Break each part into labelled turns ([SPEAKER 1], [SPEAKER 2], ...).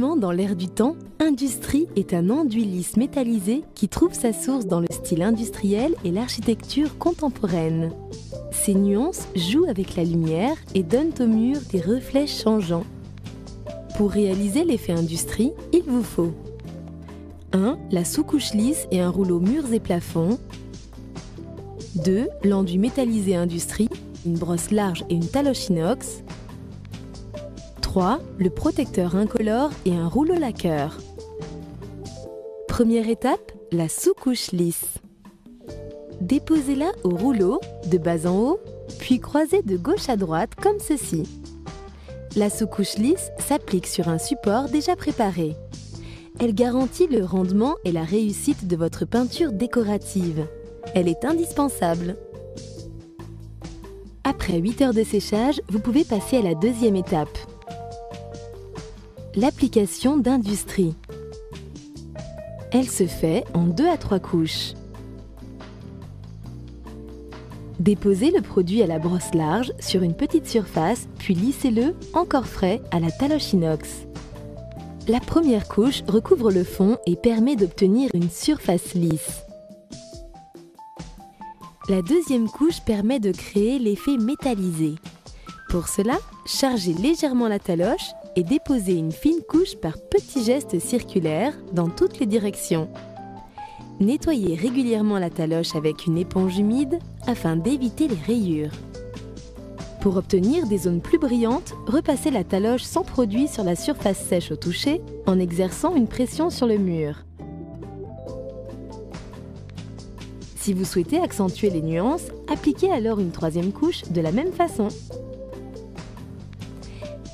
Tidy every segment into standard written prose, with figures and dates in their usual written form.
[SPEAKER 1] Actuellement, dans l'ère du temps, Industrie est un enduit lisse métallisé qui trouve sa source dans le style industriel et l'architecture contemporaine. Ces nuances jouent avec la lumière et donnent au mur des reflets changeants. Pour réaliser l'effet Industrie, il vous faut 1. La sous-couche lisse et un rouleau murs et plafonds. 2. L'enduit métallisé Industrie, une brosse large et une taloche inox. 3. Le protecteur incolore et un rouleau lacqueur. Première étape, la sous-couche lisse. Déposez-la au rouleau, de bas en haut, puis croisez de gauche à droite comme ceci. La sous-couche lisse s'applique sur un support déjà préparé. Elle garantit le rendement et la réussite de votre peinture décorative. Elle est indispensable. Après 8 heures de séchage, vous pouvez passer à la deuxième étape. L'application d'Industrie. Elle se fait en 2 à 3 couches. Déposez le produit à la brosse large sur une petite surface, puis lissez-le, encore frais, à la taloche inox. La première couche recouvre le fond et permet d'obtenir une surface lisse. La deuxième couche permet de créer l'effet métallisé. Pour cela, chargez légèrement la taloche et déposez une fine couche par petits gestes circulaires dans toutes les directions. Nettoyez régulièrement la taloche avec une éponge humide afin d'éviter les rayures. Pour obtenir des zones plus brillantes, repassez la taloche sans produit sur la surface sèche au toucher en exerçant une pression sur le mur. Si vous souhaitez accentuer les nuances, appliquez alors une troisième couche de la même façon.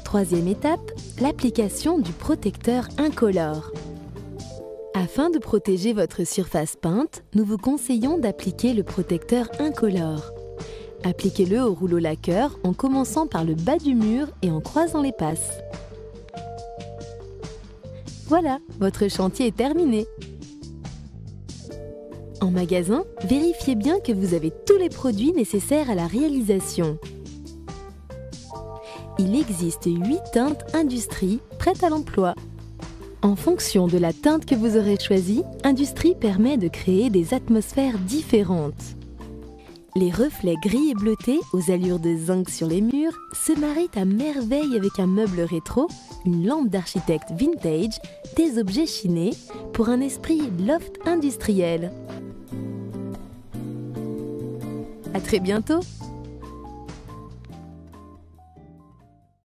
[SPEAKER 1] Troisième étape, l'application du protecteur incolore. Afin de protéger votre surface peinte, nous vous conseillons d'appliquer le protecteur incolore. Appliquez-le au rouleau lacqueur en commençant par le bas du mur et en croisant les passes. Voilà, votre chantier est terminé. En magasin, vérifiez bien que vous avez tous les produits nécessaires à la réalisation. Il existe 8 teintes Industrie prêtes à l'emploi. En fonction de la teinte que vous aurez choisie, Industrie permet de créer des atmosphères différentes. Les reflets gris et bleutés aux allures de zinc sur les murs se marient à merveille avec un meuble rétro, une lampe d'architecte vintage, des objets chinés pour un esprit loft industriel. À très bientôt!